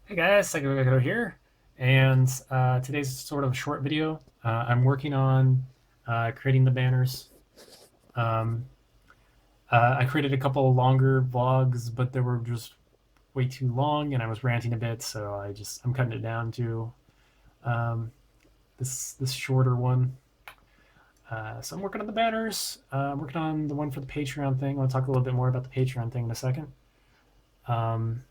Hey guys, Psycho here, and today's sort of a short video. I'm working on creating the banners. Um, I created a couple longer vlogs, but they were just way too long, and I was ranting a bit, so I'm cutting it down to um, this shorter one. So I'm working on the banners. I'm working on the one for the Patreon thing. I want to talk a little bit more about the Patreon thing in a second. Um,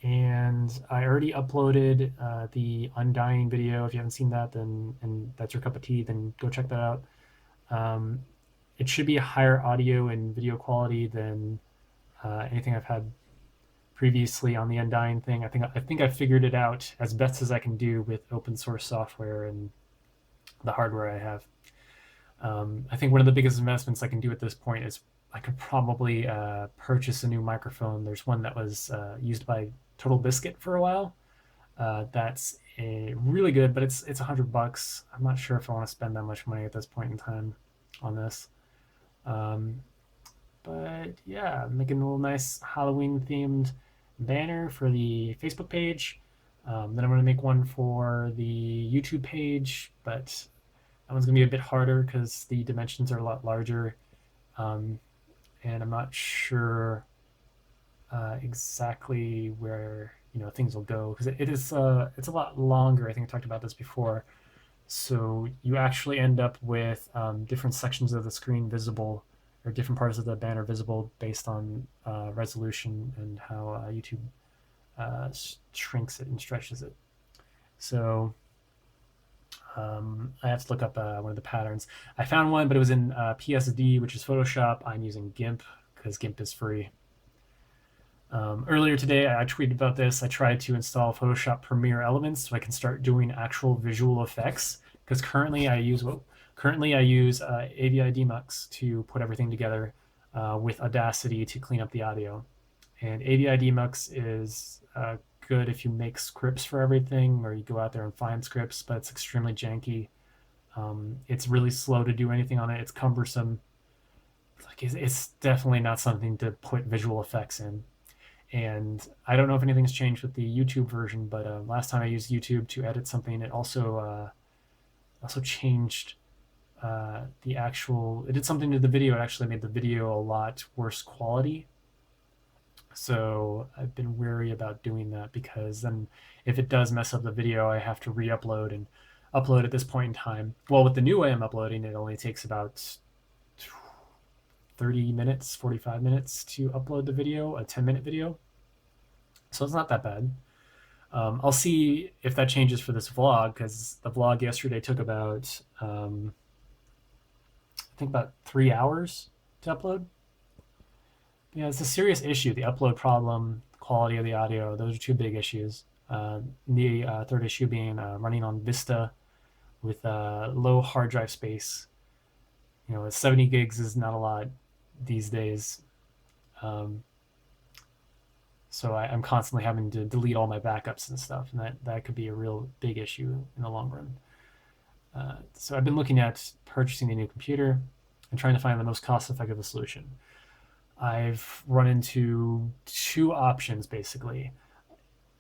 and I already uploaded the Undying video. If you haven't seen that, then and that's your cup of tea, then go check that out. Um, it should be a higher audio and video quality than anything I've had previously on the Undying thing. I think I figured it out as best as I can do with open source software and the hardware I have. I think one of the biggest investments I can do at this point is I could probably purchase a new microphone. There's one that was used by Total Biscuit for a while. That's really good, but it's $100. I'm not sure if I want to spend that much money at this point in time on this. Um, but yeah, I'm making a little nice Halloween themed banner for the Facebook page. Then I'm going to make one for the YouTube page, but that one's going to be a bit harder because the dimensions are a lot larger. Um, and I'm not sure exactly where things will go because it's a lot longer. I think I talked about this before. So you actually end up with different sections of the screen visible, or different parts of the banner visible based on resolution and how YouTube shrinks it and stretches it. So I have to look up one of the patterns. I found one, but it was in PSD, which is Photoshop. I'm using GIMP because GIMP is free. Earlier today, I tweeted about this. I tried to install Photoshop Premiere Elements so I can start doing actual visual effects. Because currently I use AVIdemux to put everything together with Audacity to clean up the audio. And AVIdemux is good if you make scripts for everything, or you go out there and find scripts, but it's extremely janky. It's really slow to do anything on it. It's cumbersome. It's definitely not something to put visual effects in. And I don't know if anything's changed with the YouTube version, but last time I used YouTube to edit something, it also changed the actual. It did something to the video. It actually made the video a lot worse quality. So I've been wary about doing that because then if it does mess up the video, I have to re-upload and upload at this point in time. Well, with the new way I'm uploading, it only takes about 30 minutes, 45 minutes to upload the video, a 10-minute video. So it's not that bad. I'll see if that changes for this vlog because the vlog yesterday took about, I think about 3 hours to upload. Yeah, it's a serious issue. The upload problem, quality of the audio, those are two big issues. The third issue being running on Vista with low hard drive space. 70 gigs is not a lot these days. So I'm constantly having to delete all my backups and stuff, and that could be a real big issue in the long run. So I've been looking at purchasing a new computer and trying to find the most cost-effective solution. I've run into two options basically.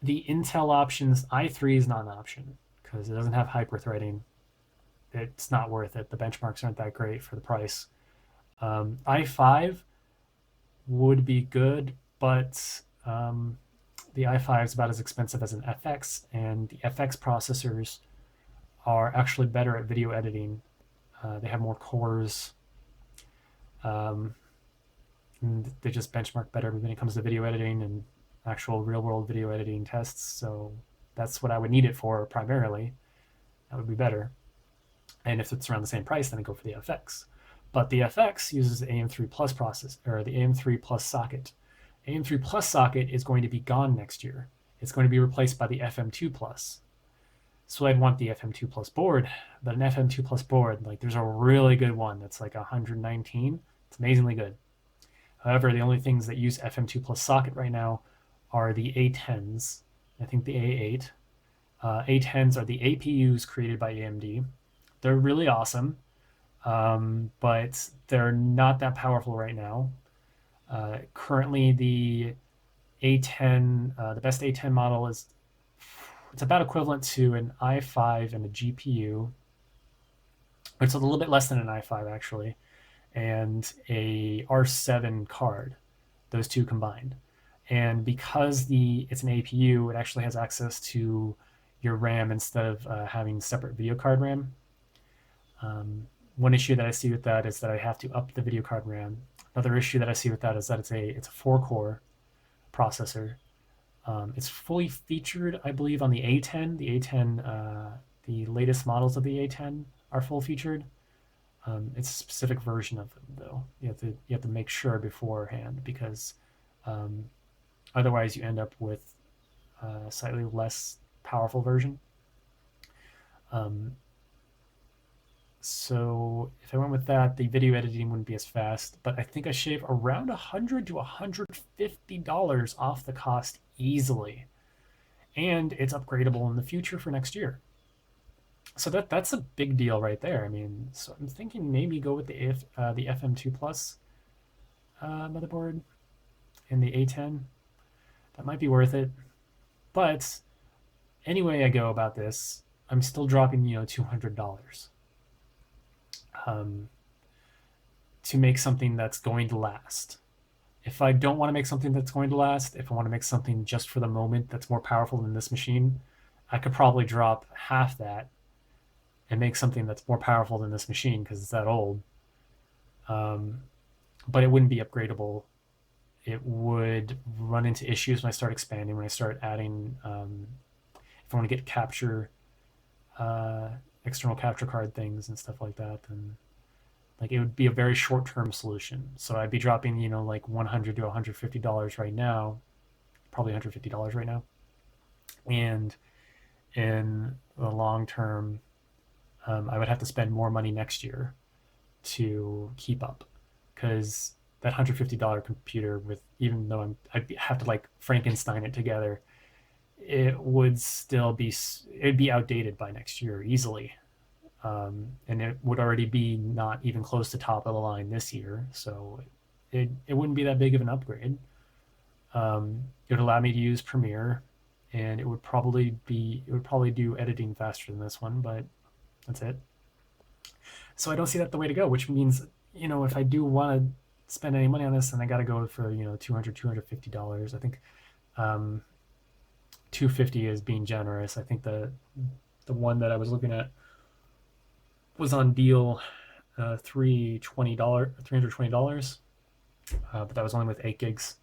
The Intel options, i3 is not an option because it doesn't have hyperthreading. It's not worth it. The benchmarks aren't that great for the price. i5 would be good, but the i5 is about as expensive as an FX, and the FX processors are actually better at video editing. They have more cores. And they just benchmark better when it comes to video editing and actual real-world video editing tests. So that's what I would need it for primarily. That would be better. And if it's around the same price, then I go for the FX. But the FX uses the AM3 Plus process, or the AM3 Plus socket. AM3 Plus socket is going to be gone next year. It's going to be replaced by the FM2 Plus. So I'd want the FM2 Plus board, but an FM2 Plus board, like there's a really good one that's like 119. It's amazingly good. However, the only things that use FM2 Plus socket right now are the A10s. I think the A8. A10s are the APUs created by AMD. They're really awesome, but they're not that powerful right now. Currently, the A10, the best A10 model it's about equivalent to an i5 and a GPU. It's a little bit less than an i5 actually, and a R7 card, those two combined. And because it's an APU, it actually has access to your RAM instead of having separate video card RAM. One issue that I see with that is that I have to up the video card RAM. Another issue that I see with that is that it's a 4-core processor. It's fully featured, I believe, on the A10. The A10, the latest models of the A10 are full featured. It's a specific version of them, though. You have to make sure beforehand, because otherwise you end up with a slightly less powerful version. So if I went with that, the video editing wouldn't be as fast, but I think I shave around $100 to $150 off the cost easily. And it's upgradable in the future for next year. So that's a big deal right there. I mean, so I'm thinking maybe go with the FM2 Plus motherboard and the A10. That might be worth it. But anyway I go about this, I'm still dropping, $200 to make something that's going to last. If I don't want to make something that's going to last, if I want to make something just for the moment that's more powerful than this machine, I could probably drop half that and make something that's more powerful than this machine because it's that old. But it wouldn't be upgradable. It would run into issues when I start expanding, when I start adding, if I want to get external capture card things and stuff like that, then it would be a very short-term solution. So I'd be dropping, like $100 to $150 right now, probably $150 right now. And in the long term, I would have to spend more money next year to keep up, because that $150 computer, even though I'd have to Frankenstein it together, it'd be outdated by next year easily. And it would already be not even close to top of the line this year, so it wouldn't be that big of an upgrade. It would allow me to use Premiere, and it would probably do editing faster than this one, but that's it. So I don't see that the way to go, which means, if I do want to spend any money on this, then I got to go for, $200, $250. I think $250 is being generous. I think the one that I was looking at was on deal, $320, but that was only with 8 gigs.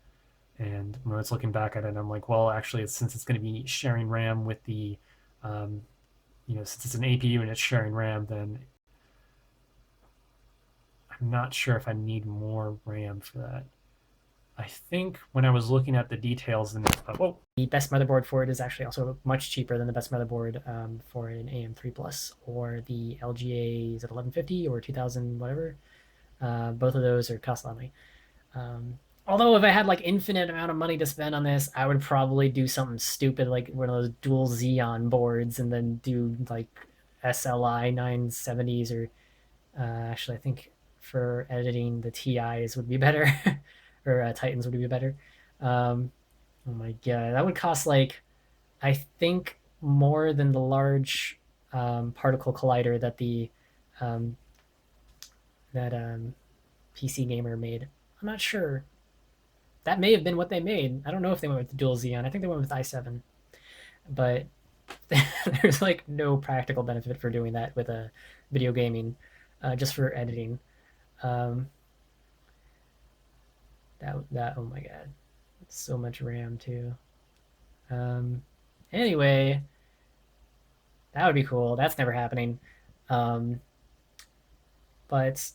And when I was looking back at it, I'm like, well, actually, since it's going to be sharing RAM with the, since it's an APU and it's sharing RAM, then I'm not sure if I need more RAM for that. I think when I was looking at the details, the best motherboard for it is actually also much cheaper than the best motherboard for an AM3 Plus or the LGA, is it 1150 or 2000 whatever. Both of those are cost a lot of money. Although if I had infinite amount of money to spend on this, I would probably do something stupid like one of those dual Xeon boards and then do SLI 970s, or actually I think for editing the TIs would be better. Or Titans would be better. Oh my god, that would cost I think more than the large particle collider that the PC Gamer made. I'm not sure. That may have been what they made. I don't know if they went with the dual Xeon. I think they went with i7, but there's no practical benefit for doing that with a video gaming, just for editing. That oh my god, so much RAM too. Anyway, that would be cool. That's never happening. But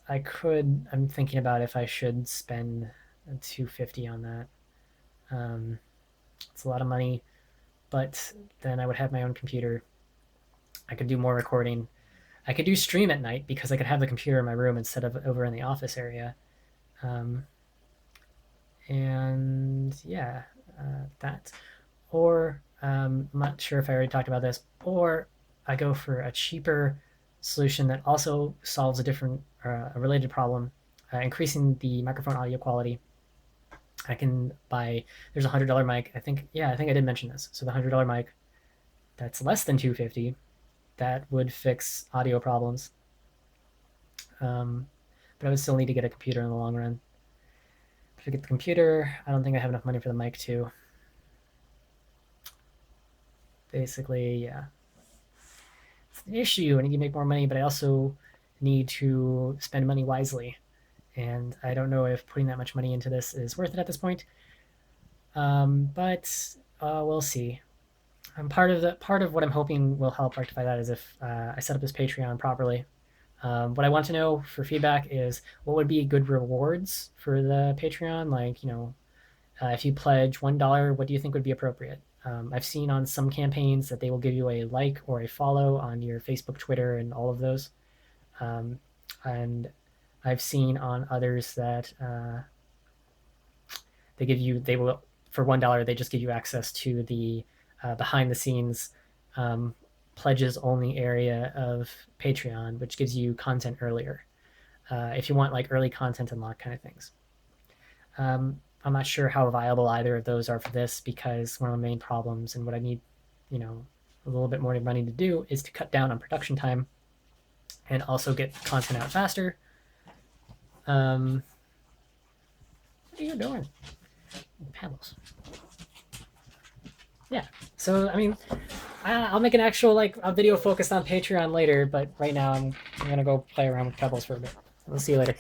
I'm thinking about if I should spend $250 on that. It's a lot of money, but then I would have my own computer. I could do more recording. I could do stream at night because I could have the computer in my room instead of over in the office area. And yeah, that. Or I'm not sure if I already talked about this, or I go for a cheaper solution that also solves a related problem, increasing the microphone audio quality. I can buy. There's a $100 mic. I think I did mention this. So the $100 mic, that's less than $250. That would fix audio problems. But I would still need to get a computer in the long run. If I get the computer, I don't think I have enough money for the mic too. Basically, yeah. It's an issue. I need to make more money, but I also need to spend money wisely. And I don't know if putting that much money into this is worth it at this point. But we'll see. Part of what I'm hoping will help rectify that is if I set up this Patreon properly. What I want to know for feedback is what would be good rewards for the Patreon. Like, if you pledge $1, what do you think would be appropriate? I've seen on some campaigns that they will give you a like or a follow on your Facebook, Twitter, and all of those. And I've seen on others that they will, for $1, they just give you access to the behind the scenes pledges only area of Patreon, which gives you content earlier. If you want like early content unlock kind of things. I'm not sure how viable either of those are for this, because one of the main problems and what I need, a little bit more money to do is to cut down on production time and also get content out faster. What are you doing? Panels. Yeah. So I mean, I'll make an actual a video focused on Patreon later, but right now I'm gonna go play around with Pebbles for a bit. We'll see you later.